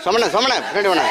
சொமன சொமன பின்னாடி வேணா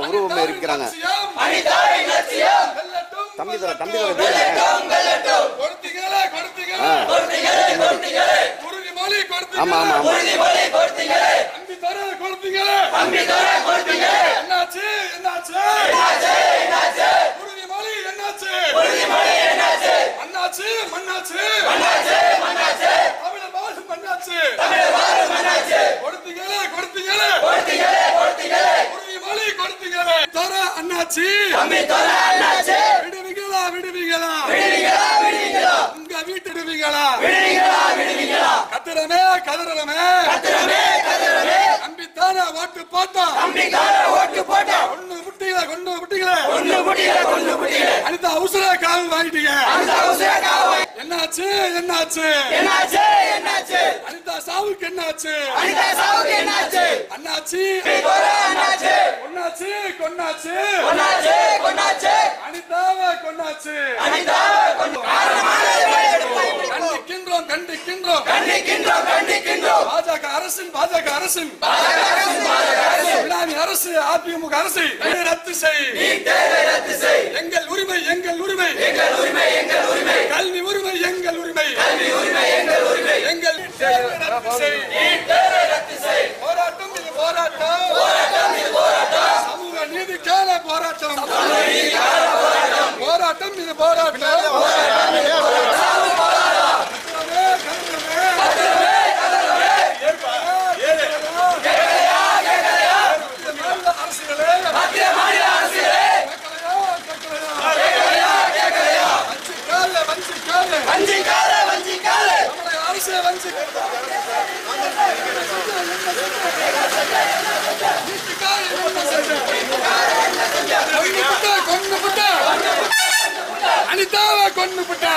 உருவம் இருக்கிறாங்க. தம்பி தர தம்பி ஆமா ஆமா கத்திரமே கதறலமே அம்பித்தான ஓட்டு போட்டோம் ஒண்ணு முட்டிகளே அனிதா அவசர காவல் வாங்கிட்டீங்க. என்னாச்சு அனிதா சாவுக்கு என்னாச்சு அண்ணாச்சி கொன்னாச்சு அனிதாவை கொன்னாச்சு. கண்டிக்கின்றோம் பாஜக அரசின் அரசு அதிமுக அரசு ரத்து செய். எங்கள் உரிமை கல்வி உரிமை எங்கள் போராட்டம் இது போராட்டம் சமூக நீதிக்கான போராட்டம் இது போராட்டம் அனிதாவை கொன்னு புட்டா